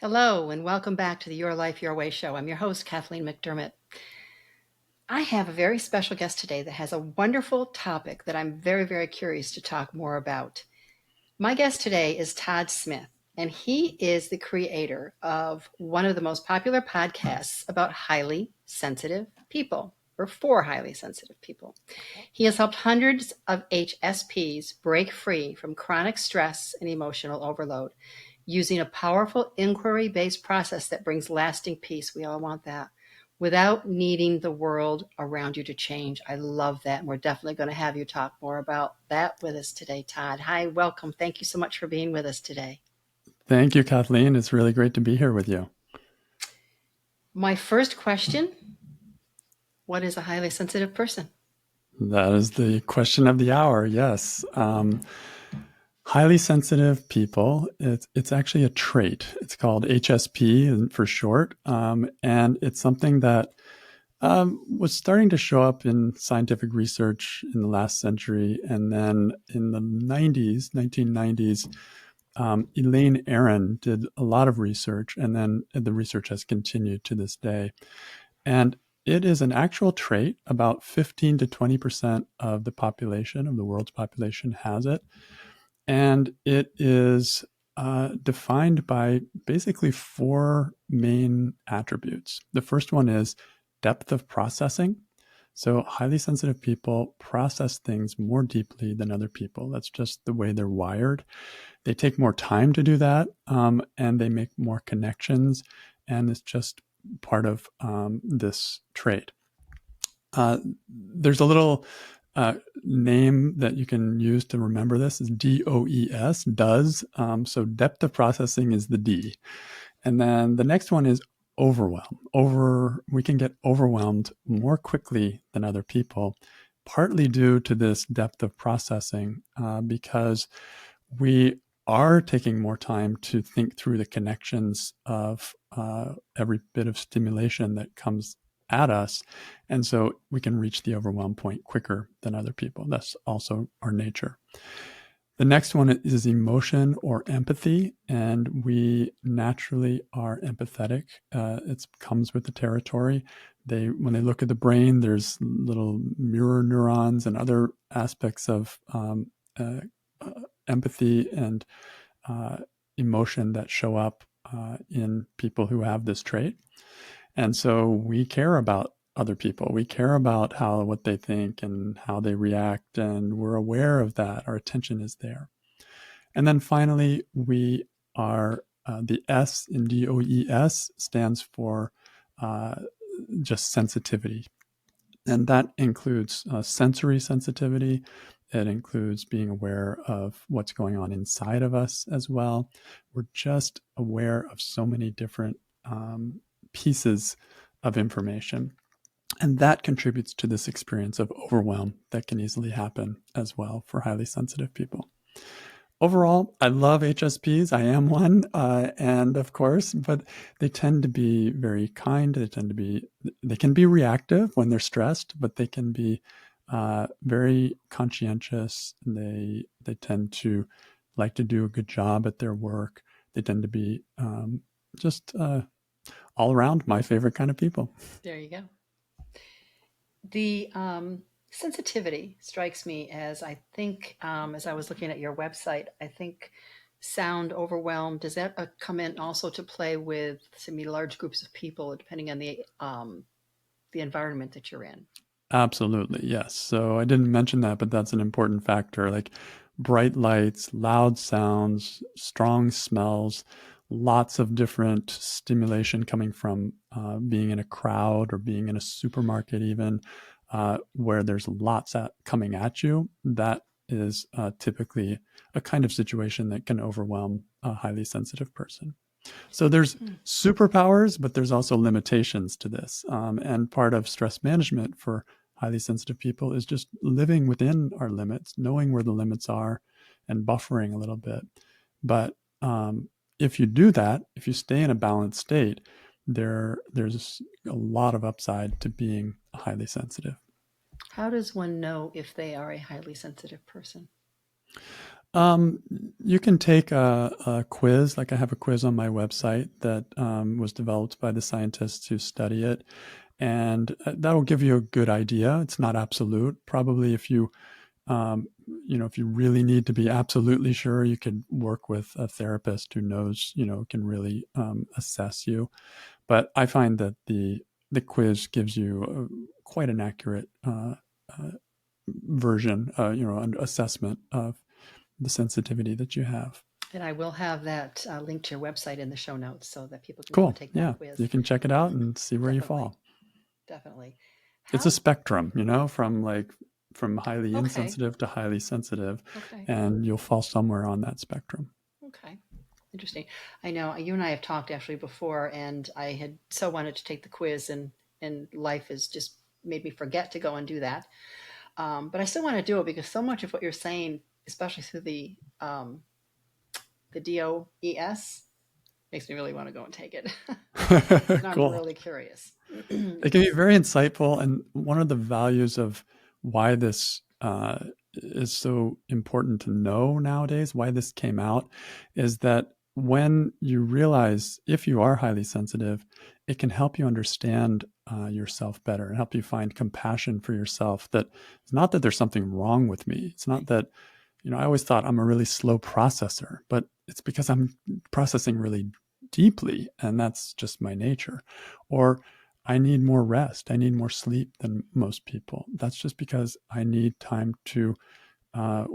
Hello, and welcome back to the Your Life, Your Way show. I'm your host, Kathleen McDermott. I have a very special guest today that has a wonderful topic that I'm very, very curious to talk more about. My guest today is Todd Smith, and he is the creator of one of the most popular podcasts about highly sensitive people, or for highly sensitive people. He has helped hundreds of HSPs break free from chronic stress and emotional overload using a powerful inquiry-based process that brings lasting peace. We all want that. Without needing the world around you to change. I love that. And we're definitely going to have you talk more about that with us today, Todd. Hi, welcome. Thank you so much for being with us today. Thank you, Kathleen. It's really great to be here with you. My first question, what is a highly sensitive person? That is the question of the hour, yes. Highly sensitive people, it's actually a trait. It's called HSP for short, and it's something that was starting to show up in scientific research in the last century. And then in the 1990s, Elaine Aron did a lot of research, and then the research has continued to this day. And it is an actual trait. About 15 to 20% of the population, of the world's population, has it. And it is defined by basically four main attributes. The first one is depth of processing. So highly sensitive people process things more deeply than other people. That's just the way they're wired. They take more time to do that, and they make more connections. And it's just part of this trait. There's a little name that you can use to remember this is DOES, does. So depth of processing is the D. And then the next one is overwhelm. We can get overwhelmed more quickly than other people, partly due to this depth of processing, because we are taking more time to think through the connections of every bit of stimulation that comes at us. And so we can reach the overwhelm point quicker than other people. That's also our nature. The next one is emotion or empathy, and we naturally are empathetic. It comes with the territory. When they look at the brain, there's little mirror neurons and other aspects of empathy and emotion that show up in people who have this trait. And so we care about other people. We care about what they think and how they react, and we're aware of that. Our attention is there. And then finally, we are the S in DOES stands for just sensitivity. And that includes sensory sensitivity. It includes being aware of what's going on inside of us as well. We're just aware of so many different pieces of information. And that contributes to this experience of overwhelm that can easily happen as well for highly sensitive people. Overall, I love HSPs. I am one, and of course, but they tend to be very kind. They can be reactive when they're stressed, but they can be very conscientious. They tend to like to do a good job at their work. They tend to be just all around my favorite kind of people. There you go. The sensitivity strikes me as, I think, as I was looking at your website, I think sound overwhelmed, does that come in also to play with large groups of people, depending on the environment that you're in? Absolutely, yes. So I didn't mention that, but that's an important factor. Like bright lights, loud sounds, strong smells, lots of different stimulation coming from being in a crowd or being in a supermarket even, where there's lots coming at you. That is typically a kind of situation that can overwhelm a highly sensitive person. So there's superpowers, but there's also limitations to this. And part of stress management for highly sensitive people is just living within our limits, knowing where the limits are and buffering a little bit. But if you do that, if you stay in a balanced state, there's a lot of upside to being highly sensitive. How does one know if they are a highly sensitive person? Um, you can take a quiz. Like I have a quiz on my website that was developed by the scientists who study it, and that will give you a good idea. It's not absolute. Probably if you um, if you really need to be absolutely sure, you could work with a therapist who knows, can really assess you. But I find that the quiz gives you quite an accurate uh, version, assessment of the sensitivity that you have. And I will have that link to your website in the show notes so that people can go and Cool. take that Yeah. quiz. You can check it out and see where you Definitely. fall. Definitely. It's a How? spectrum, from highly Okay. insensitive to highly sensitive, Okay. and you'll fall somewhere on that spectrum. Okay. Interesting. I know you and I have talked actually before, and I had so wanted to take the quiz, and life has just made me forget to go and do that. But I still want to do it because so much of what you're saying, especially through the DOES, makes me really want to go and take it. And I'm Cool. really curious. It can be very insightful. And one of the values of why this is so important to know nowadays, why this came out, is that when you realize if you are highly sensitive, it can help you understand yourself better and help you find compassion for yourself. That it's not that there's something wrong with me. It's not that, I always thought I'm a really slow processor, but it's because I'm processing really deeply, and that's just my nature. Or I need more rest. I need more sleep than most people. That's just because I need time uh,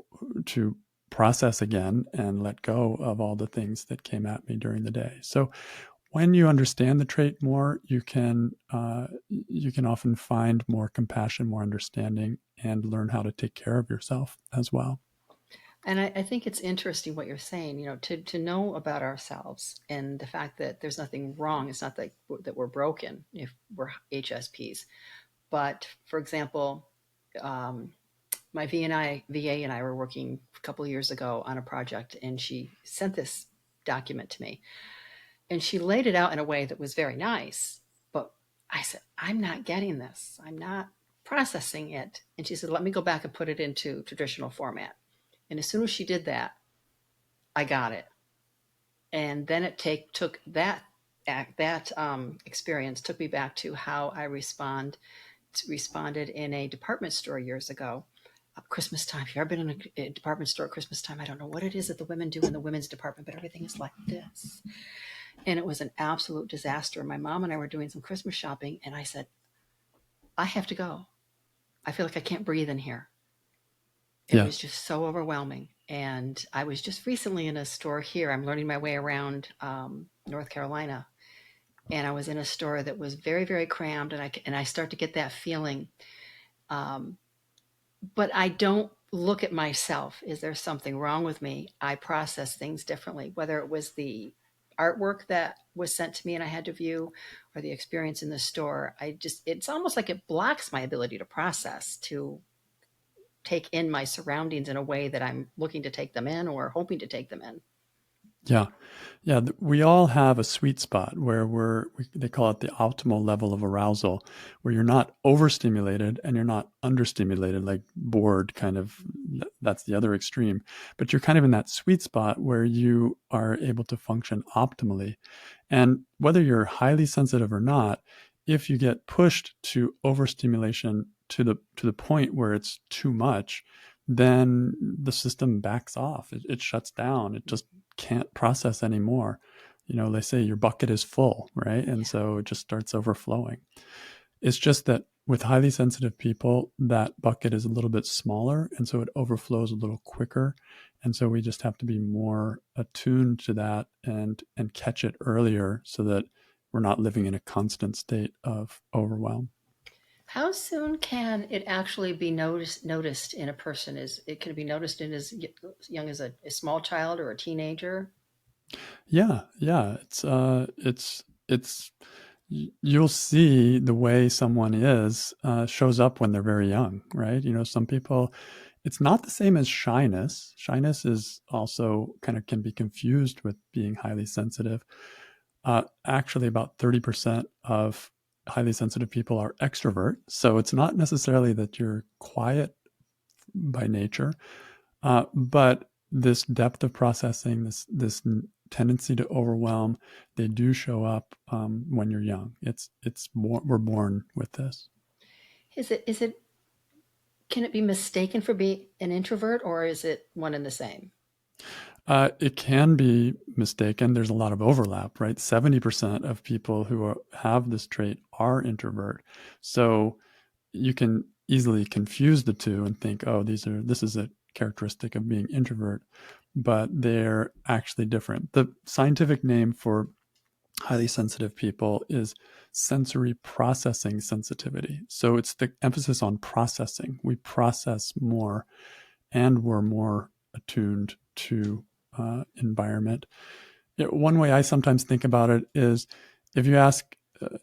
to process again and let go of all the things that came at me during the day. So when you understand the trait more, you can often find more compassion, more understanding, and learn how to take care of yourself as well. And I think it's interesting what you're saying, to know about ourselves and the fact that there's nothing wrong. It's not that we're broken if we're HSPs. But for example, um, my VA and I were working a couple of years ago on a project, and she sent this document to me. And she laid it out in a way that was very nice. But I said, I'm not getting this. I'm not processing it. And she said, let me go back and put it into traditional format. And as soon as she did that, I got it. And then took that experience took me back to how I responded in a department store years ago. Christmas time. If you've ever been in a department store at Christmas time, I don't know what it is that the women do in the women's department, but everything is like this. And it was an absolute disaster. My mom and I were doing some Christmas shopping, and I said, I have to go. I feel like I can't breathe in here. It Yeah. was just so overwhelming. And I was just recently in a store here. I'm learning my way around North Carolina, and I was in a store that was very, very crammed, and I start to get that feeling. Um, but I don't look at myself. Is there something wrong with me? I process things differently, whether it was the artwork that was sent to me and I had to view, or the experience in the store. It's almost like it blocks my ability to process, to take in my surroundings in a way that I'm looking to take them in or hoping to take them in. Yeah. Yeah. We all have a sweet spot where they call it the optimal level of arousal, where you're not overstimulated and you're not understimulated, like bored kind of. That's the other extreme. But you're kind of in that sweet spot where you are able to function optimally. And whether you're highly sensitive or not, if you get pushed to overstimulation to the point where it's too much, then the system backs off. It shuts down. It just can't process anymore. They say your bucket is full, right? And Yeah. so it just starts overflowing. It's just that with highly sensitive people, that bucket is a little bit smaller. And so it overflows a little quicker. And so we just have to be more attuned to that and catch it earlier so that we're not living in a constant state of overwhelm. How soon can it actually be noticed in a person? Is it can it be noticed in as young as a small child or a teenager? Yeah, yeah. It's you'll see the way someone is shows up when they're very young, right? Some people, it's not the same as shyness. Shyness is also kind of can be confused with being highly sensitive. Actually, about 30% of highly sensitive people are extrovert. So it's not necessarily that you're quiet by nature, but this depth of processing, this tendency to overwhelm, they do show up when you're young. It's more, we're born with this. Is it can it be mistaken for being an introvert, or is it one and the same? It can be mistaken. There's a lot of overlap, right? 70% of people who have this trait are introvert. So you can easily confuse the two and think, oh, this is a characteristic of being introvert, but they're actually different. The scientific name for highly sensitive people is sensory processing sensitivity. So it's the emphasis on processing. We process more and we're more attuned to environment. One way I sometimes think about it is if you ask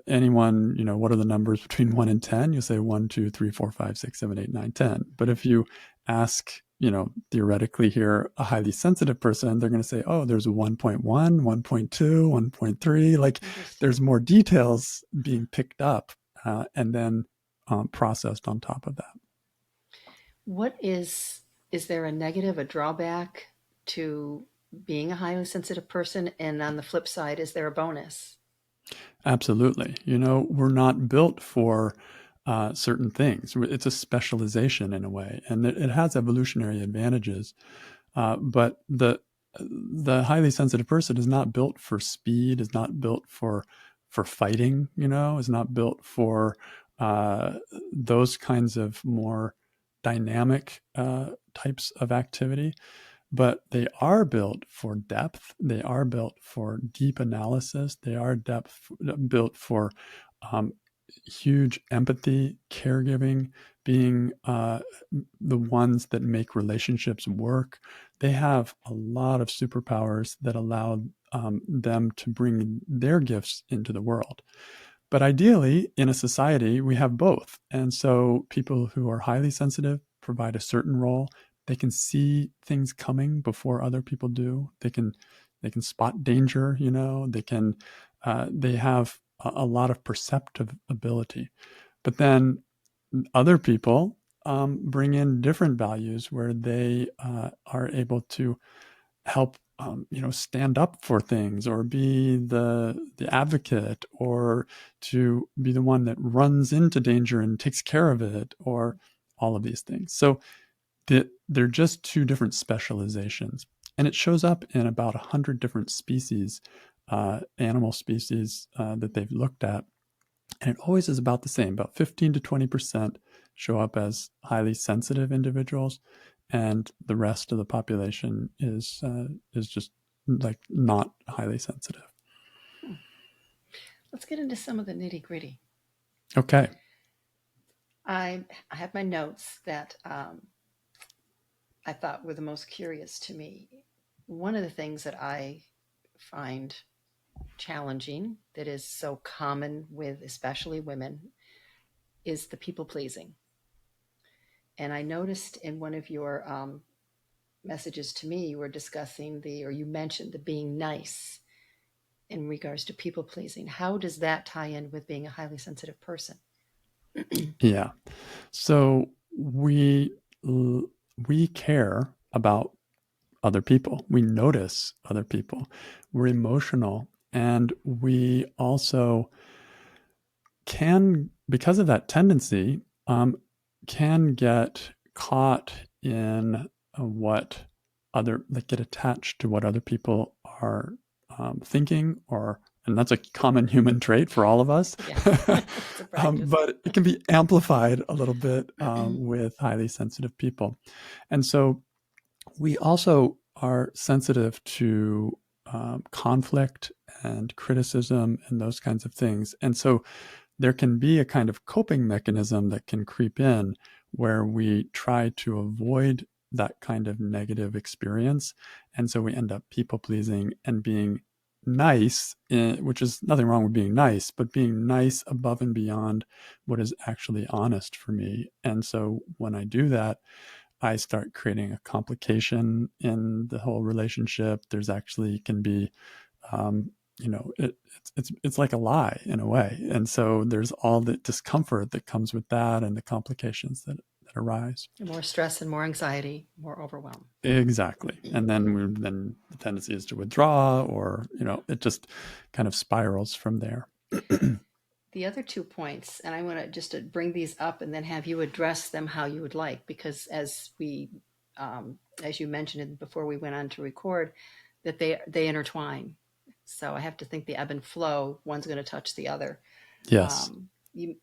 anyone, what are the numbers between 1 and 10? You say 1, 2, 3, 4, 5, 6, 7, 8, 9, 10. But if you ask, theoretically here, a highly sensitive person, they're going to say, oh, there's a 1.1, 1.2, 1.3. Like there's more details being picked up and then processed on top of that. What is there a negative, a drawback to being a highly sensitive person? And on the flip side, is there a bonus? Absolutely. We're not built for certain things. It's a specialization in a way, and it has evolutionary advantages. But the highly sensitive person is not built for speed. Is not built for fighting. Is not built for those kinds of more dynamic types of activity, but they are built for depth. They are built for deep analysis. They are built for um, huge empathy, caregiving, being the ones that make relationships work. They have a lot of superpowers that allow them to bring their gifts into the world. But ideally, in a society, we have both. And so people who are highly sensitive provide a certain role. They can see things coming before other people do. They can spot danger, they have a lot of perceptive ability. But then other people bring in different values where they are able to help stand up for things or be the advocate or to be the one that runs into danger and takes care of it or all of these things. So they're just two different specializations, and it shows up in about 100 different species, animal species that they've looked at, and it always is about the same. About 15 to 20% show up as highly sensitive individuals, and the rest of the population is just like not highly sensitive. Let's get into some of the nitty gritty. Okay. I have my notes that I thought were the most curious to me. One of the things that I find challenging that is so common with especially women is the people pleasing. And I noticed in one of your messages to me, you were discussing or you mentioned the being nice in regards to people pleasing. How does that tie in with being a highly sensitive person? Yeah. So we care about other people. We notice other people. We're emotional, and we also can, because of that tendency, can get caught in get attached to what other people are thinking, and that's a common human trait for all of us. Yes. But it can be amplified a little bit with highly sensitive people. And so we also are sensitive to conflict and criticism and those kinds of things. And so there can be a kind of coping mechanism that can creep in where we try to avoid that kind of negative experience. And so we end up people pleasing and being nice, which is nothing wrong with being nice, but being nice above and beyond what is actually honest for me. And so when I do that, I start creating a complication in the whole relationship. There's actually can be it's like a lie in a way. And so there's all the discomfort that comes with that and the complications that arise. More stress and more anxiety, more overwhelm. Exactly. And then the tendency is to withdraw, or, it just kind of spirals from there. The other 2 points, and I want to just to bring these up and then have you address them how you would like, because as you mentioned before we went on to record, that they intertwine. So I have to think the ebb and flow, one's going to touch the other. Yes.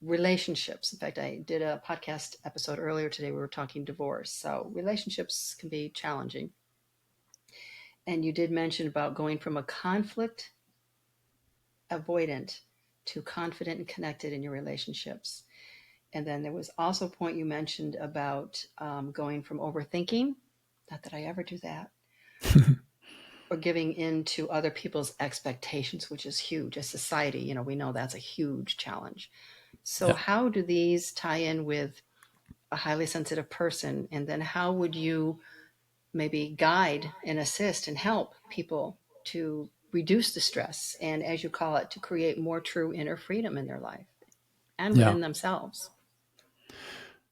Relationships. In fact, I did a podcast episode earlier today. We were talking divorce. So relationships can be challenging. And you did mention about going from a conflict avoidant to confident and connected in your relationships. And then there was also a point you mentioned about going from overthinking, not that I ever do that, or giving in to other people's expectations, which is huge. As society, we know that's a huge challenge. So Yeah. how do these tie in with a highly sensitive person? And then how would you maybe guide and assist and help people to reduce the stress and, as you call it, to create more true inner freedom in their life and Yeah. within themselves?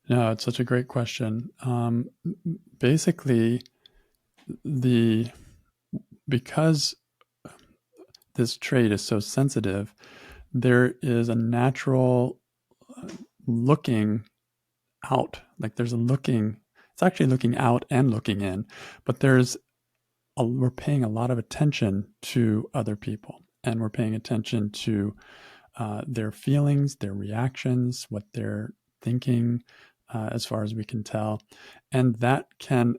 No, it's such a great question. Basically, because this trait is so sensitive, there is a natural looking out. Like there's a looking, it's actually looking out and looking in, but we're paying a lot of attention to other people, and we're paying attention to their feelings, their reactions, what they're thinking, as far as we can tell. And that can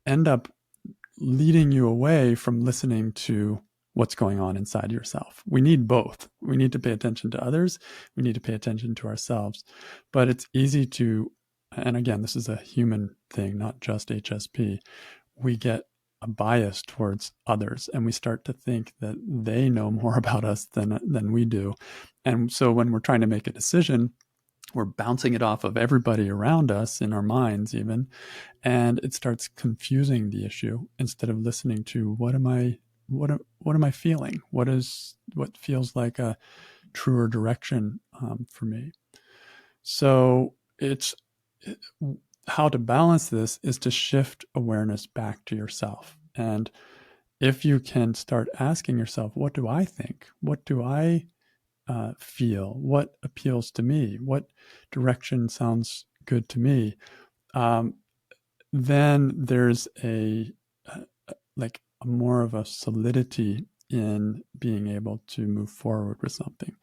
end up leading you away from listening to what's going on inside yourself. We need both. We need to pay attention to others. We need to pay attention to ourselves. But it's easy to, and again, this is a human thing, not just HSP. We get a bias towards others, and we start to think that they know more about us than we do. And so when we're trying to make a decision, we're bouncing it off of everybody around us in our minds even, and it starts confusing the issue instead of listening to what am I feeling, what feels like a truer direction for me. So it's how to balance this is to shift awareness back to yourself. And if you can start asking yourself, what do I think? What do I feel? What appeals to me? What direction sounds good to me? Then there's like a more of a solidity in being able to move forward with something.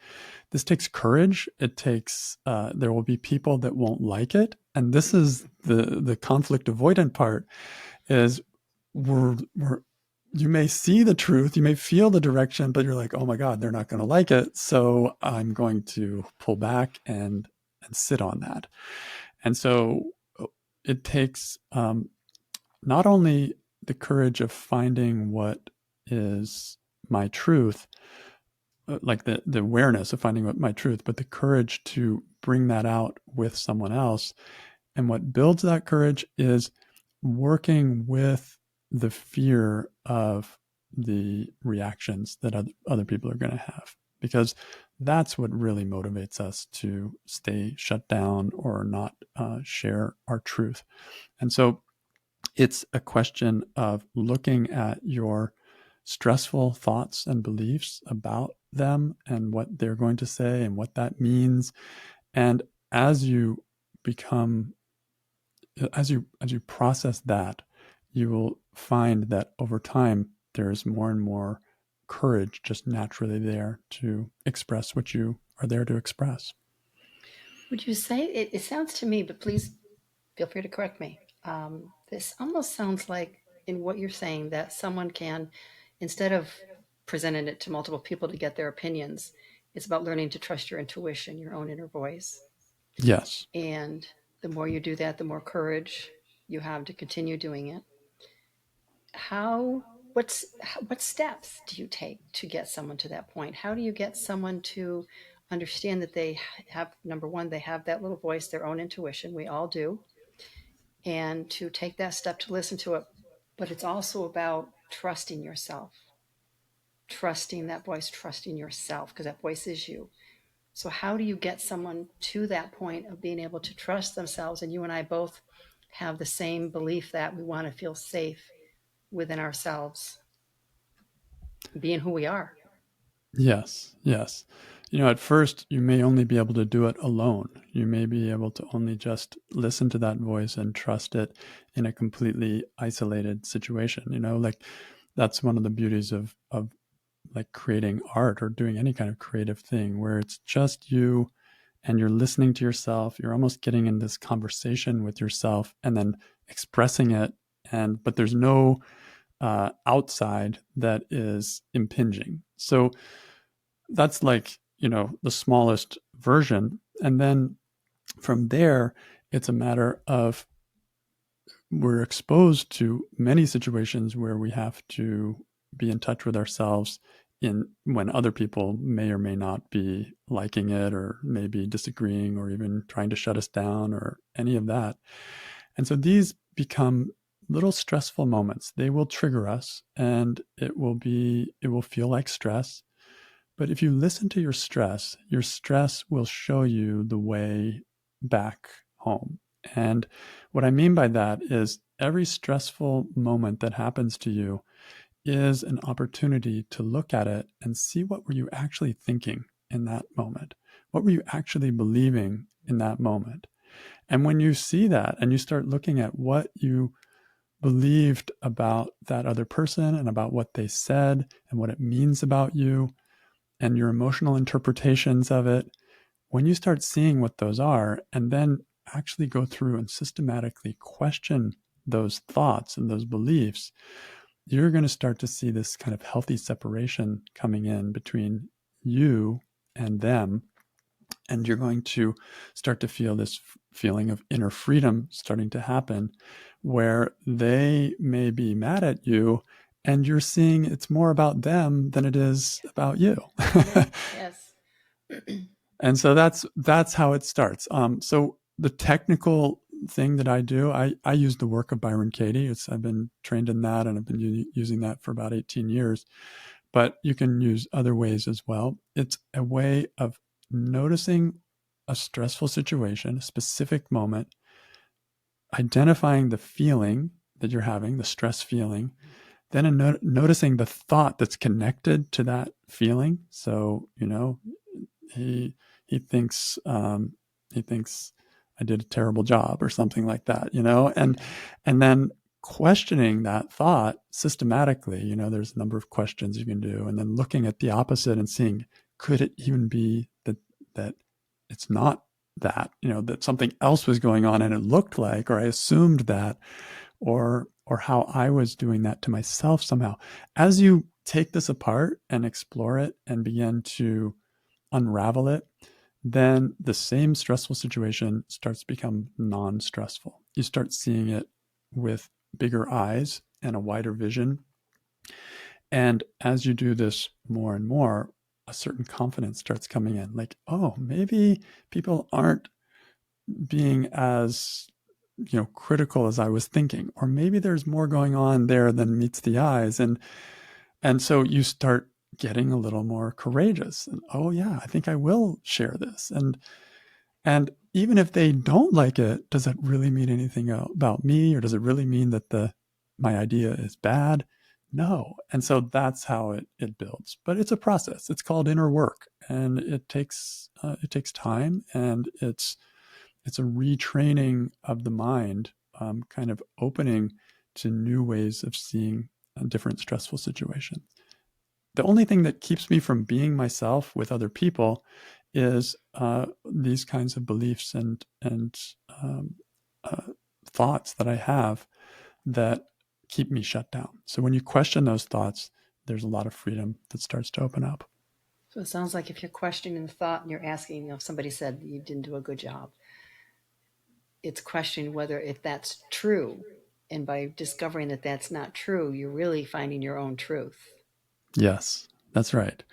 This takes courage. It takes there will be people that won't like it, and this is the conflict avoidant part. Is we're you may see the truth, you may feel the direction, but you're like, oh my God, they're not going to like it, so I'm going to pull back and sit on that. And so it takes not only the courage of finding what is my truth, like the awareness of finding what my truth, but the courage to bring that out with someone else. And what builds that courage is working with the fear of the reactions that other people are going to have, because that's what really motivates us to stay shut down or not share our truth. And so it's a question of looking at your stressful thoughts and beliefs about them and what they're going to say and what that means. And as you become, as you process that, you will find that over time there's more and more courage just naturally there to express what you are there to express. Would you say it sounds to me, but please feel free to correct me. This almost sounds like, in what you're saying, that someone can, instead of presenting it to multiple people to get their opinions, it's about learning to trust your intuition, your own inner voice. Yes. And the more you do that, the more courage you have to continue doing it. What steps do you take to get someone to that point? How do you get someone to understand that they have, number one, they have that little voice, their own intuition, we all do, and to take that step to listen to it? But it's also about trusting yourself, trusting that voice, trusting yourself, because that voice is you. So how do you get someone to that point of being able to trust themselves? And you and I both have the same belief that we want to feel safe within ourselves, being who we are. Yes, yes. At first, you may only be able to do it alone. You may be able to only just listen to that voice and trust it in a completely isolated situation. Like that's one of the beauties of like creating art or doing any kind of creative thing where it's just you and you're listening to yourself. You're almost getting in this conversation with yourself and then expressing it. But there's no outside that is impinging. So that's like, the smallest version. And then from there, it's a matter of we're exposed to many situations where we have to be in touch with ourselves in when other people may or may not be liking it or maybe disagreeing or even trying to shut us down or any of that. And so these become little stressful moments. They will trigger us and it will feel like stress. But if you listen to your stress will show you the way back home. And what I mean by that is every stressful moment that happens to you is an opportunity to look at it and see what were you actually thinking in that moment? What were you actually believing in that moment? And when you see that and you start looking at what you believed about that other person and about what they said and what it means about you and your emotional interpretations of it, when you start seeing what those are and then actually go through and systematically question those thoughts and those beliefs, you're going to start to see this kind of healthy separation coming in between you and them. And you're going to start to feel this feeling of inner freedom starting to happen where they may be mad at you and you're seeing it's more about them than it is about you. Yes. And so that's how it starts. So the technical thing that I do, I use the work of Byron Katie. I've been trained in that and I've been using that for about 18 years. But you can use other ways as well. It's a way of noticing a stressful situation, a specific moment, identifying the feeling that you're having, the stress feeling, then noticing the thought that's connected to that feeling. So, he he thinks he thinks I did a terrible job or something like that, and then questioning that thought systematically. There's a number of questions you can do, and then looking at the opposite and seeing could it even be that it's not that that something else was going on and it looked like, or I assumed that, or how I was doing that to myself somehow. As you take this apart and explore it and begin to unravel it, then the same stressful situation starts to become non-stressful. You start seeing it with bigger eyes and a wider vision. And as you do this more and more, a certain confidence starts coming in. Like, oh, maybe people aren't being as critical as I was thinking, or maybe there's more going on there than meets the eyes. And so you start getting a little more courageous. And oh yeah, I think I will share this. And even if they don't like it, does it really mean anything about me, or does it really mean that my idea is bad? No. And so that's how it builds. But it's a process. It's called inner work, and it takes time, and it's a retraining of the mind, kind of opening to new ways of seeing a different stressful situation. The only thing that keeps me from being myself with other people is these kinds of beliefs and um, uh, thoughts that I have that keep me shut down. So when you question those thoughts, there's a lot of freedom that starts to open up. So it sounds like if you're questioning the thought and you're asking, if somebody said you didn't do a good job, it's questioning whether if that's true. And by discovering that that's not true, you're really finding your own truth. Yes, that's right.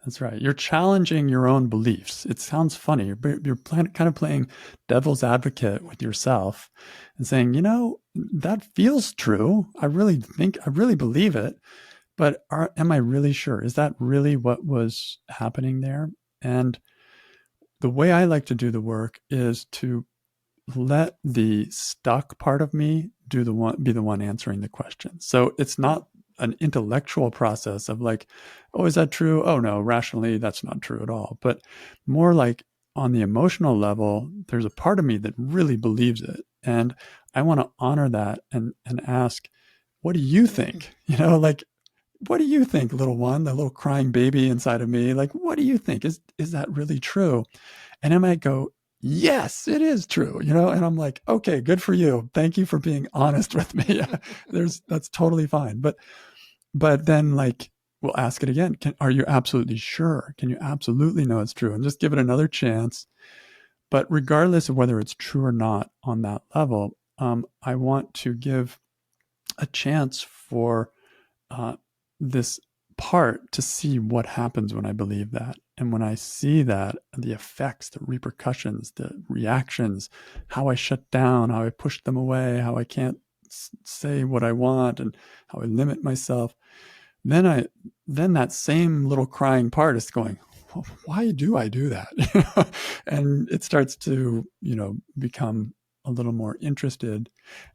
That's right. You're challenging your own beliefs. It sounds funny, but you're kind of playing devil's advocate with yourself and saying, that feels true. I really believe it, but am I really sure? Is that really what was happening there? And the way I like to do the work is to let the stuck part of me be the one answering the question. So it's not an intellectual process of like, oh, is that true? Oh no, rationally that's not true at all. But more like on the emotional level, there's a part of me that really believes it. And I want to honor that and ask, what do you think? Like, what do you think, little one, the little crying baby inside of me? Like, what do you think? Is that really true? And I might go, yes, it is true, and I'm like, okay, good for you. Thank you for being honest with me. That's totally fine. But then like, we'll ask it again. Are you absolutely sure? Can you absolutely know it's true? And just give it another chance. But regardless of whether it's true or not on that level, I want to give a chance for this part to see what happens when I believe that. And when I see that, the effects, the repercussions, the reactions, how I shut down, how I push them away, how I can't say what I want, and how I limit myself, then that same little crying part is going, well, why do I do that? And it starts to, become a little more interested.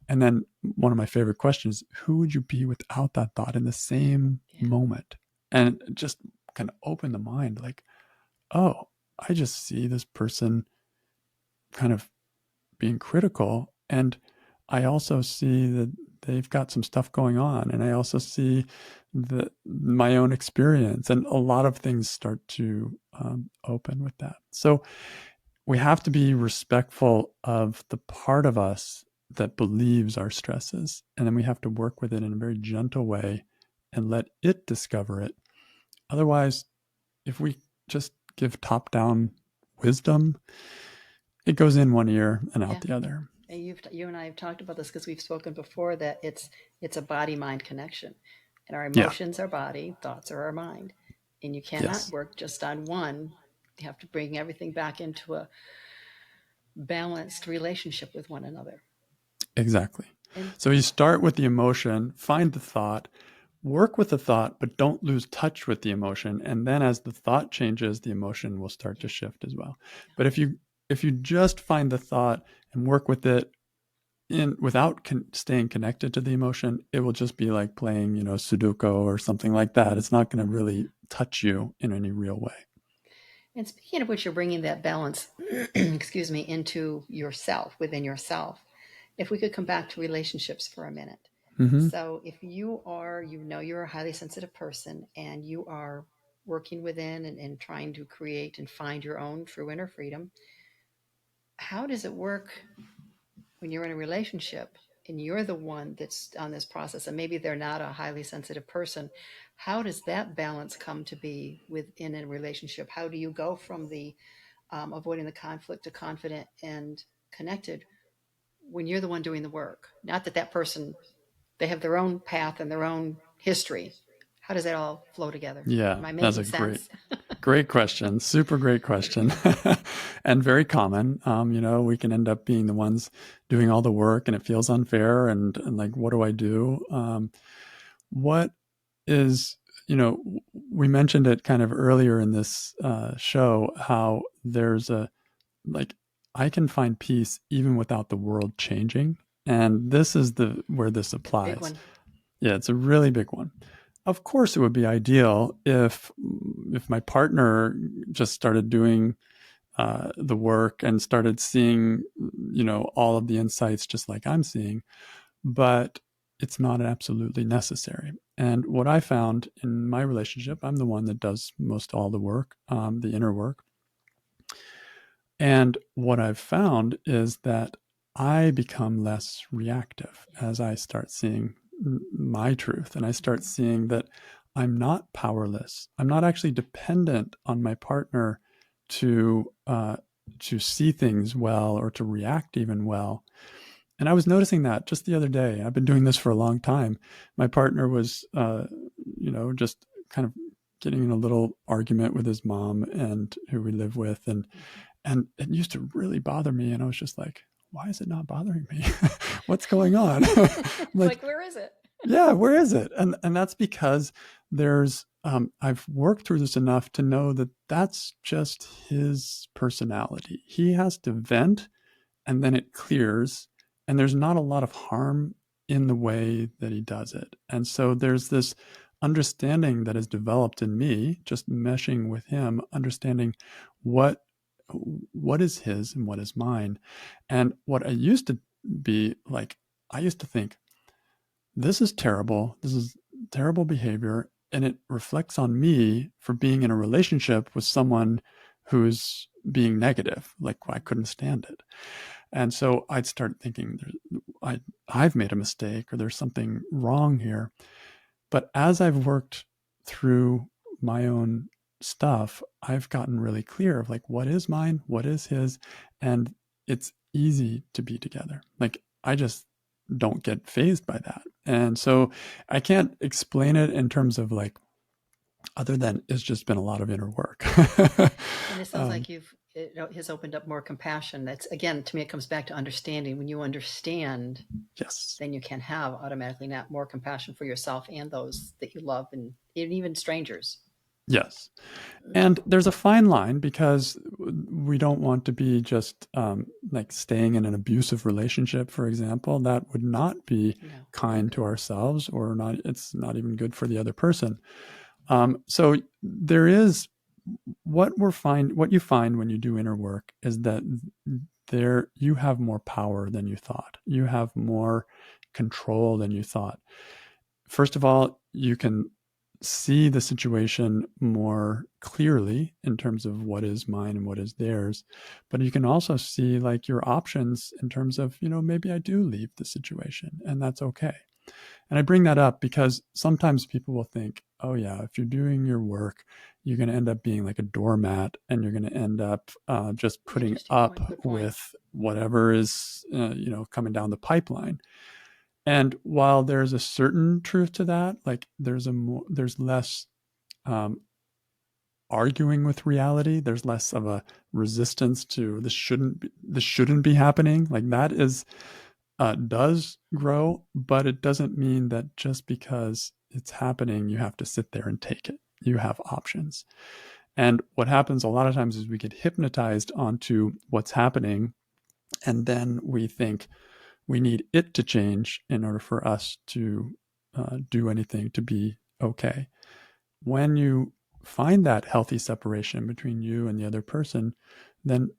And then one of my favorite questions, who would you be without that thought in the same moment? And just kind of open the mind like, oh, I just see this person kind of being critical. And I also see that they've got some stuff going on. And I also see my own experience, and a lot of things start to open with that. So we have to be respectful of the part of us that believes our stresses. And then we have to work with it in a very gentle way and let it discover it. Otherwise, if we just give top-down wisdom, it goes in one ear and out the other. And you and I have talked about this because we've spoken before that it's a body-mind connection. And our emotions are body, thoughts are our mind. And you cannot work just on one. You have to bring everything back into a balanced relationship with one another. Exactly. So you start with the emotion, find the thought, work with the thought, but don't lose touch with the emotion. And then as the thought changes, the emotion will start to shift as well. But if you just find the thought and work with it without staying connected to the emotion, it will just be like playing, Sudoku or something like that. It's not going to really touch you in any real way. And speaking of which, you're bringing that balance, excuse me, into yourself, within yourself. If we could come back to relationships for a minute. Mm-hmm. So if you are, you're a highly sensitive person and you are working within and trying to create and find your own true inner freedom, how does it work when you're in a relationship and you're the one that's on this process, and maybe they're not a highly sensitive person? How does that balance come to be within a relationship? How do you go from the avoiding the conflict to confident and connected when you're the one doing the work? Not that person, they have their own path and their own history. How does that all flow together? Yeah, am I making sense? Great question. Super great question. And very common. We can end up being the ones doing all the work and it feels unfair. And like, what do I do? What is, we mentioned it kind of earlier in this show, how there's I can find peace even without the world changing. And this is where this applies. Big one. Yeah, it's a really big one. Of course, it would be ideal if my partner just started doing the work and started seeing, all of the insights just like I'm seeing, but it's not absolutely necessary. And what I found in my relationship, I'm the one that does most all the work, the inner work. And what I've found is that I become less reactive as I start seeing my truth, and I start seeing that I'm not powerless. I'm not actually dependent on my partner to see things well or to react even well. And I was noticing that just the other day. I've been doing this for a long time. My partner was, just kind of getting in a little argument with his mom and who we live with, and it used to really bother me. And I was just like, why is it not bothering me? What's going on? like, where is it? Yeah, where is it? And that's because there's I've worked through this enough to know that that's just his personality. He has to vent and then it clears, and there's not a lot of harm in the way that he does it. And so there's this understanding that has developed in me, just meshing with him, understanding what what is his and what is mine. And what I used to be like, I used to think, this is terrible. This is terrible behavior. And it reflects on me for being in a relationship with someone who's being negative. Like, I couldn't stand it. And so I'd start thinking, I've made a mistake or there's something wrong here. But as I've worked through my own stuff, I've gotten really clear of like, what is mine, what is his, and it's easy to be together. Like, I just don't get fazed by that. And so I can't explain it in terms of like, other than it's just been a lot of inner work. And it sounds like it has opened up more compassion. That's, again, to me, it comes back to understanding. When you understand, Yes. then you can have automatically not more compassion for yourself and those that you love, and even strangers. Yes. And there's a fine line because we don't want to be just like staying in an abusive relationship, for example. That would not be kind to ourselves, or not. It's not even good for the other person. So there is what you find when you do inner work is that you have more power than you thought. You have more control than you thought. First of all, you can see the situation more clearly in terms of what is mine and what is theirs. But you can also see like your options in terms of, maybe I do leave the situation and that's okay. And I bring that up because sometimes people will think, oh yeah, if you're doing your work, you're going to end up being like a doormat and you're going to end up just putting up with whatever is, coming down the pipeline. And while there's a certain truth to that, like there's less arguing with reality. There's less of a resistance to this shouldn't be happening. Like that does grow, but it doesn't mean that just because it's happening, you have to sit there and take it. You have options. And what happens a lot of times is we get hypnotized onto what's happening, and then we think we need it to change in order for us to do anything to be okay. When you find that healthy separation between you and the other person, then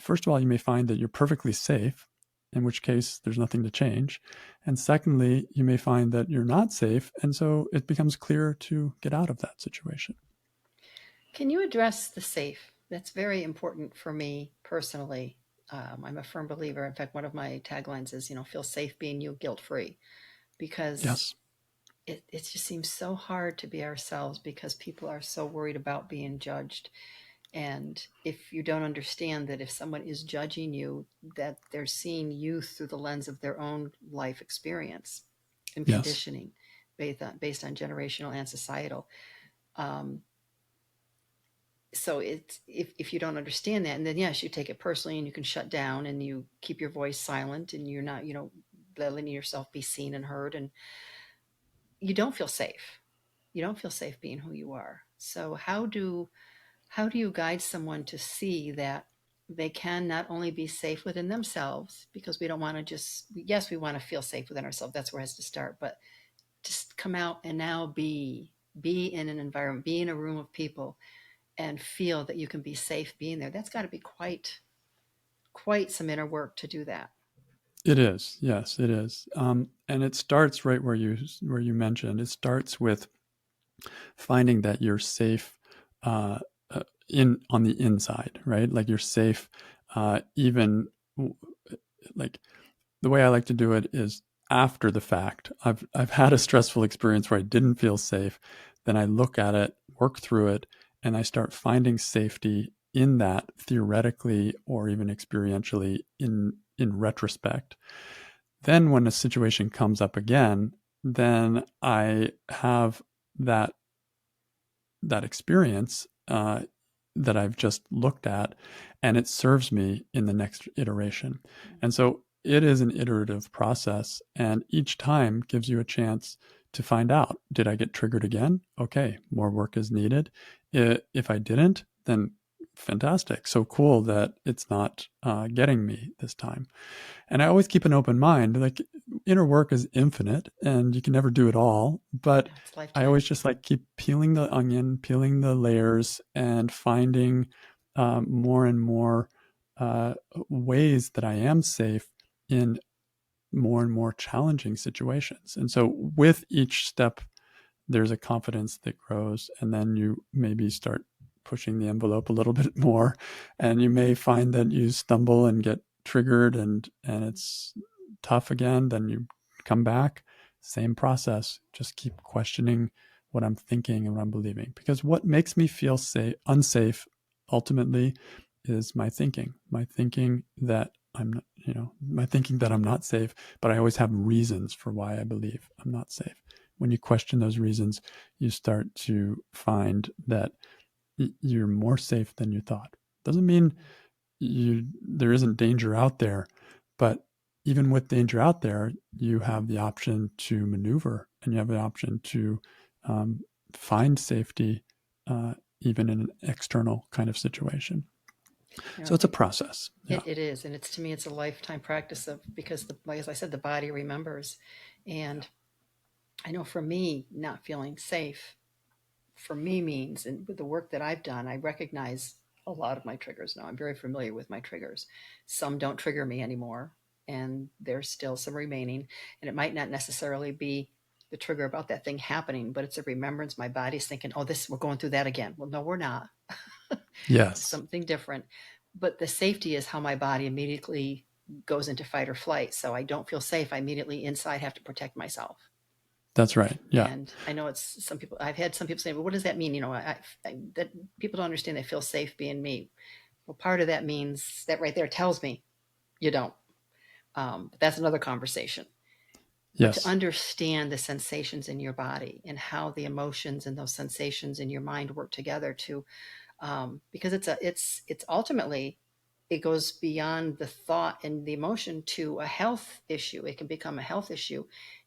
first of all, you may find that you're perfectly safe, in which case there's nothing to change. And secondly, you may find that you're not safe. And so it becomes clearer to get out of that situation. Can you address the safe? That's very important for me personally. I'm a firm believer. In fact, one of my taglines is, feel safe being you, guilt-free, because yes, it just seems so hard to be ourselves because people are so worried about being judged. And if you don't understand that if someone is judging you, that they're seeing you through the lens of their own life experience and conditioning based on generational and societal. So it's if you don't understand that, and then yes, you take it personally and you can shut down and you keep your voice silent and you're not, letting yourself be seen and heard, and you don't feel safe. You don't feel safe being who you are. So how do you guide someone to see that they can not only be safe within themselves, because we don't want to just, yes, we want to feel safe within ourselves. That's where it has to start. But just come out and now be in an environment, be in a room of people and feel that you can be safe being there. That's got to be quite some inner work to do that. it is. Yes, it is. And it starts right where you mentioned. It starts with finding that you're safe in on the inside, right? Like you're safe, even like the way I like to do it is after the fact. I've had a stressful experience where I didn't feel safe. Then I look at it, work through it, and I start finding safety in that theoretically or even experientially in retrospect. Then when a situation comes up again, then I have that experience that I've just looked at, and it serves me in the next iteration. And so it is an iterative process, and each time gives you a chance to find out, did I get triggered again? Okay, more work is needed. If I didn't, then fantastic. So cool that it's not getting me this time. And I always keep an open mind. Like, inner work is infinite and you can never do it all. But Yeah, it's I lifetime. always just like keep peeling the onion, peeling the layers, and finding more and more ways that I am safe in more and more challenging situations. And so with each step, there's a confidence that grows, and then you maybe start pushing the envelope a little bit more, and you may find that you stumble and get triggered, and it's tough again. Then you come back, same process. Just keep questioning what I'm thinking and what I'm believing, because what makes me feel unsafe ultimately is my thinking that I'm not, my thinking that I'm not safe, but I always have reasons for why I believe I'm not safe. When you question those reasons, you start to find that you're more safe than you thought. Doesn't mean there isn't danger out there, but even with danger out there, you have the option to maneuver, and you have the option to um, find safety, even in an external kind of situation. You So know, it's a process. Yeah. it is, and to me, it's a lifetime practice of because, like as I said, the body remembers, Yeah. and I know for me, not feeling safe for me means, and with the work that I've done, I recognize a lot of my triggers now. I'm very familiar with my triggers. Some don't trigger me anymore, and there's still some remaining. And it might not necessarily be the trigger about that thing happening, but it's a remembrance. My body's thinking, "Oh, this we're going through that again." Well, no, we're not. It's Yes, something different. But the safety is how my body immediately goes into fight or flight. So I don't feel safe. I immediately inside have to protect myself. that's right. Yeah. And I know it's some people, I've had some people say, well, what does that mean? That people don't understand they feel safe being me. Well, part of that means that right there tells me you don't. But that's another conversation. But to Yes, understand the sensations in your body and how the emotions and those sensations in your mind work together to, because it's ultimately, it goes beyond the thought and the emotion to a health issue. It can become a health issue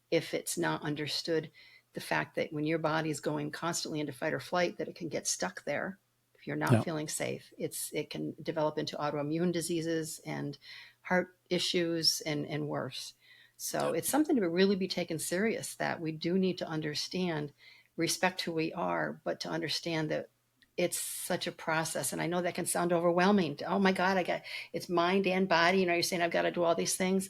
if it's not understood, the fact that when your body is going constantly into fight or flight, that it can get stuck there if you're not yeah, feeling safe. It can develop into autoimmune diseases and heart issues and worse. So it's something to really be taken serious, that we do need to understand, respect who we are, but to understand that it's such a process. And I know that can sound overwhelming. Oh my God, it's mind and body. You're saying I've got to do all these things.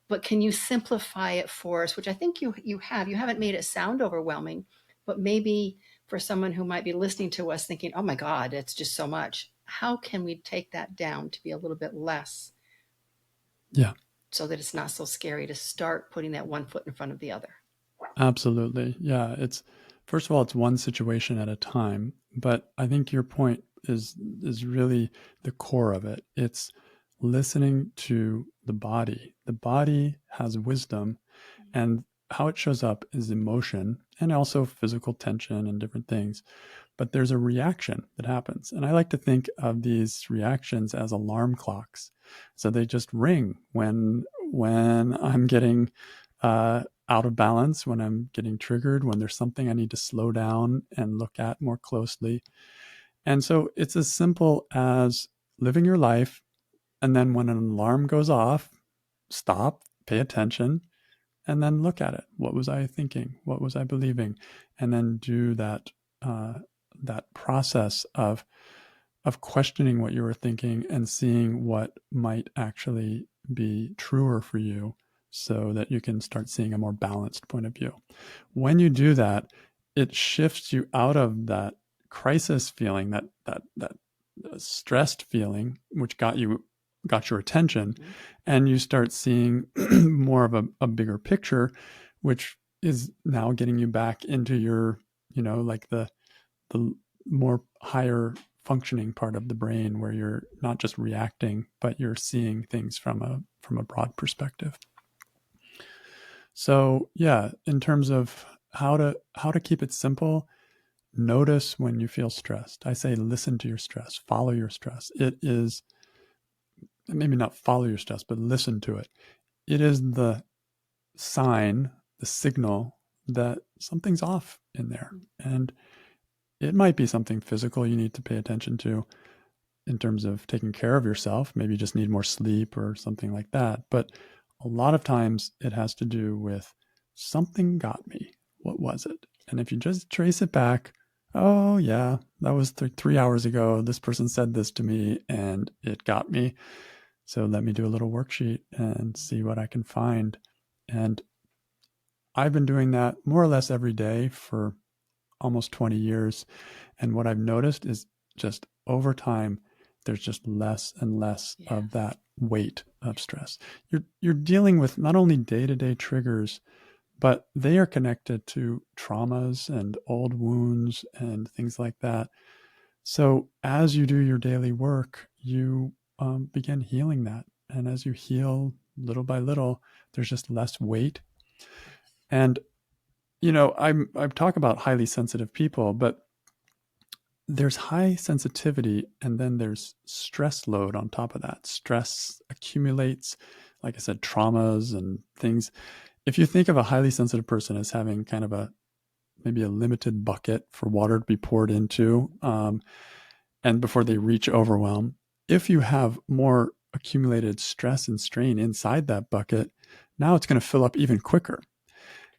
But can you simplify it for us? Which I think you have. You haven't made it sound overwhelming, but maybe for someone who might be listening to us thinking, oh my God, it's just so much. How can we take that down to be a little bit less yeah. so that it's not so scary to start putting that one foot in front of the other? Absolutely. Yeah, it's first of all, it's one situation at a time, but I think your point is really the core of it. It's listening to the body. The body has wisdom, and how it shows up is emotion and also physical tension and different things. But there's a reaction that happens. And I like to think of these reactions as alarm clocks. So they just ring when I'm getting out of balance, when I'm getting triggered, when there's something I need to slow down and look at more closely. And so it's as simple as living your life. And then when an alarm goes off, stop, pay attention, and then look at it. What was I thinking? What was I believing? And then do uh, that process of questioning what you were thinking and seeing what might actually be truer for you, so that you can start seeing a more balanced point of view. When you do that, it shifts you out of that crisis feeling, that stressed feeling, which got your attention, Mm-hmm. and you start seeing more of a bigger picture, which is now getting you back into your, like the more higher functioning part of the brain, where you're not just reacting, but you're seeing things from a broad perspective. So yeah, in terms of how to keep it simple, notice when you feel stressed. I say listen to your stress, follow your stress. It is, maybe not follow your stress, but listen to it. It is the sign, the signal that something's off in there. And it might be something physical you need to pay attention to in terms of taking care of yourself. Maybe you just need more sleep or something like that. But a lot of times it has to do with something got me. What was it? And if you just trace it back, oh, yeah, that was 3 hours ago. This person said this to me and it got me. So let me do a little worksheet and see what I can find. And I've been doing that more or less every day for almost 20 years. And what I've noticed is just over time, there's just less and less of that weight of stress. You're dealing with not only day-to-day triggers, but they are connected to traumas and old wounds and things like that. So as you do your daily work, you begin healing that. And as you heal little by little, there's just less weight. And, I'm talking about highly sensitive people, but there's high sensitivity and then there's stress load on top of that. Stress accumulates, like I said, traumas and things. If you think of a highly sensitive person as having kind of maybe a limited bucket for water to be poured into, and before they reach overwhelm, if you have more accumulated stress and strain inside that bucket, now it's going to fill up even quicker.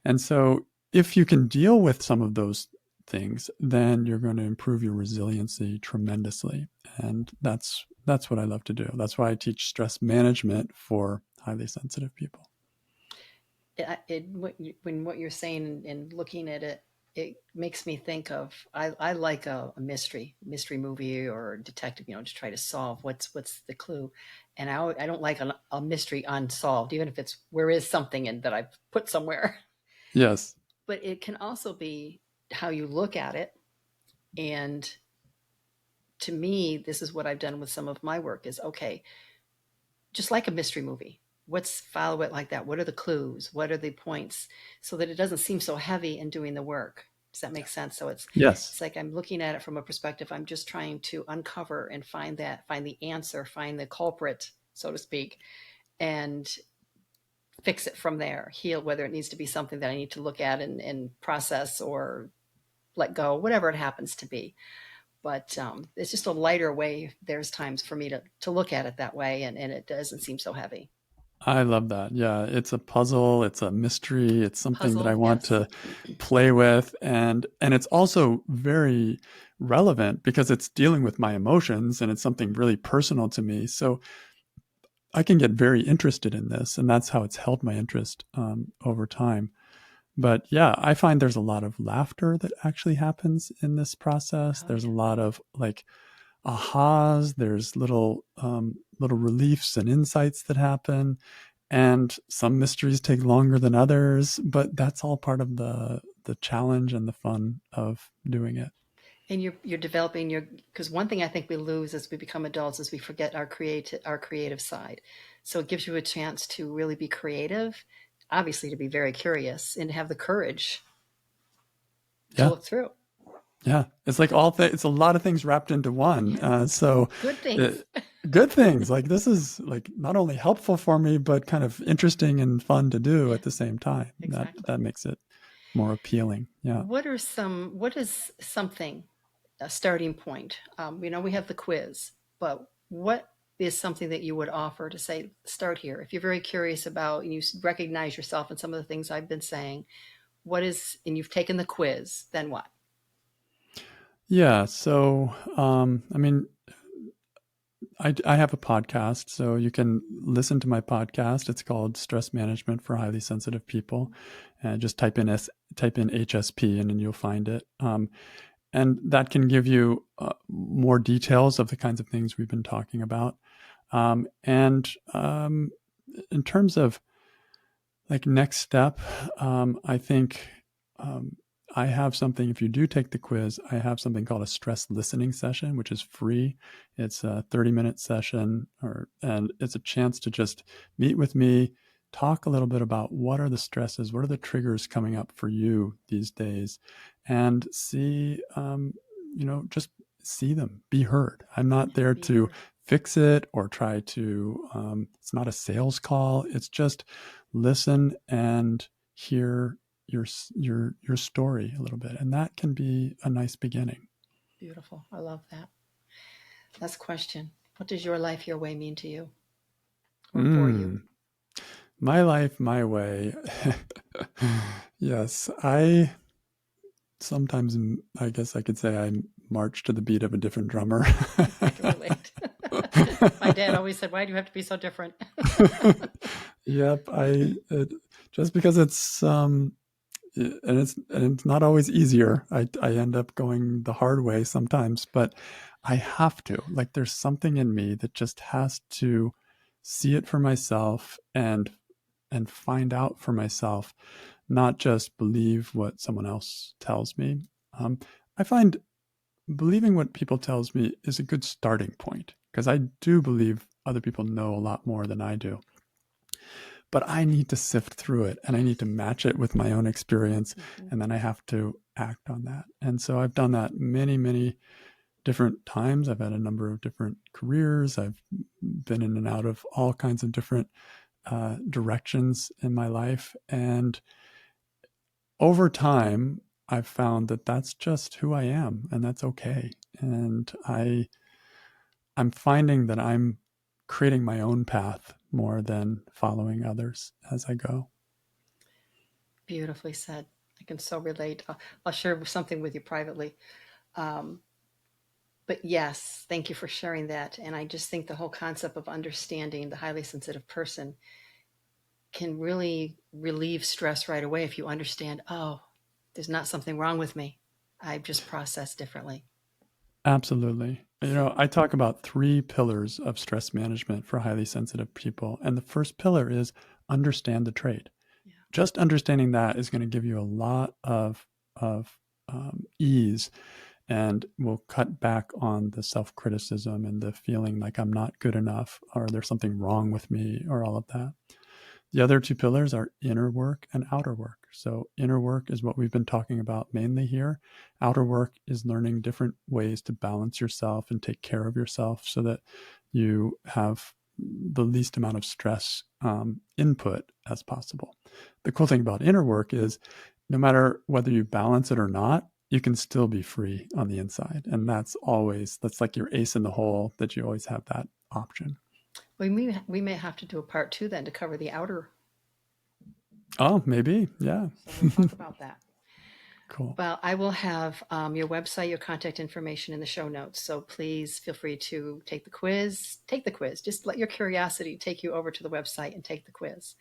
And so if you can deal with some of those things, then you're going to improve your resiliency tremendously. And that's what I love to do. That's why I teach stress management for highly sensitive people. When what you're saying and looking at it, it makes me think of I like a mystery movie or detective, to try to solve what's the clue, and I don't like a mystery unsolved, even if it's where is something in that I've put somewhere. Yes. But it can also be how you look at it, and to me, this is what I've done with some of my work is, okay, just like a mystery movie, follow it like that. What are the clues? What are the points? So that it doesn't seem so heavy in doing the work. Does that make sense? So Yes. it's like I'm looking at it from a perspective. I'm just trying to uncover and find the answer, find the culprit, so to speak, and fix it from there. Heal, whether it needs to be something that I need to look at and process or let go, whatever it happens to be. But it's just a lighter way. There's times for me to look at it that way, and it doesn't seem so heavy. I love that. Yeah, it's a puzzle, it's a mystery, it's something that I Puzzle, want yes. to play with, and it's also very relevant because it's dealing with my emotions and it's something really personal to me. So I can get very interested in this, and that's how it's held my interest over time. But yeah, I find there's a lot of laughter that actually happens in this process. Oh, There's a yeah. lot of like ahas. There's little reliefs and insights that happen, and some mysteries take longer than others. But that's all part of the challenge and the fun of doing it. And you're developing because one thing I think we lose as we become adults is we forget our creative side. So it gives you a chance to really be creative, obviously to be very curious and have the courage to Yeah, look through. yeah. It's like it's a lot of things wrapped into one. Yeah, good Uh, things. good things. Like this is like not only helpful for me, but kind of interesting and fun to do Yeah, at the same time. exactly. That makes it more appealing. Yeah. What is something, a starting point? We have the quiz, but what is something that you would offer to say, start here? If you're very curious about and you recognize yourself in some of the things I've been saying, and you've taken the quiz, then what? Yeah. So, I mean, I have a podcast, so you can listen to my podcast. It's called Stress Management for Highly Sensitive People, and just type in HSP, and then you'll find it. And that can give you more details of the kinds of things we've been talking about. And in terms of like next step, I think um, I have something. If you do take the quiz, I have something called a stress listening session, which is free. It's a 30-minute session, and it's a chance to just meet with me, talk a little bit about what are the stresses, what are the triggers coming up for you these days, and see, just see them, be heard. I'm not there Be to heard. fix it or try to. It's not a sales call. It's just listen and hear your story a little bit, and that can be a nice beginning. Beautiful. I love that. Last question. What does your life, your way mean to you or for you? My life, my way. Yes, I sometimes, I guess I could say, I march to the beat of a different drummer. I can relate. My dad always said, "Why do you have to be so different?" Yep, just because and it's not always easier. I end up going the hard way sometimes, but I have to. Like, there's something in me that just has to see it for myself and find out for myself, not just believe what someone else tells me. I find believing what people tells me is a good starting point, because I do believe other people know a lot more than I do. But I need to sift through it, and I need to match it with my own experience, and then I have to act on that. And so I've done that many, many different times. I've had a number of different careers. I've been in and out of all kinds of different directions in my life. And over time, I've found that that's just who I am, and that's okay. And I'm finding that I'm creating my own path more than following others as I go. Beautifully said. I can so relate. I'll share something with you privately. Um, but yes, thank you for sharing that. And I just think the whole concept of understanding the highly sensitive person can really relieve stress right away if you understand, oh, there's not something wrong with me. I've just processed differently. Absolutely. I talk about 3 pillars of stress management for highly sensitive people. And the first pillar is understand the trait. Yeah. Just understanding that is going to give you a lot of ease, and will cut back on the self-criticism and the feeling like I'm not good enough, or there's something wrong with me, or all of that. The other 2 pillars are inner work and outer work. So inner work is what we've been talking about mainly here. Outer work is learning different ways to balance yourself and take care of yourself so that you have the least amount of stress input as possible. The cool thing about inner work is no matter whether you balance it or not, you can still be free on the inside. And that's like your ace in the hole, that you always have that option. We may have to do a part 2 then to cover the outer. Oh, maybe. Yeah. So we'll talk about that. Cool. Well, I will have your website, your contact information in the show notes. So please feel free to take the quiz. Take the quiz. Just let your curiosity take you over to the website and take the quiz.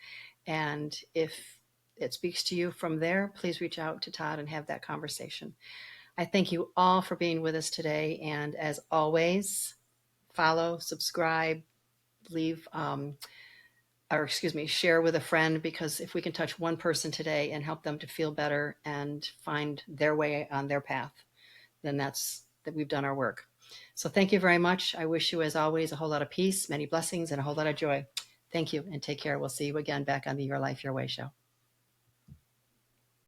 And if it speaks to you from there, please reach out to Todd and have that conversation. I thank you all for being with us today. And as always, follow, subscribe, leave, share with a friend, because if we can touch one person today and help them to feel better and find their way on their path, then that we've done our work. So thank you very much. I wish you, as always, a whole lot of peace, many blessings, and a whole lot of joy. Thank you, and take care. We'll see you again back on the Your Life, Your Way show.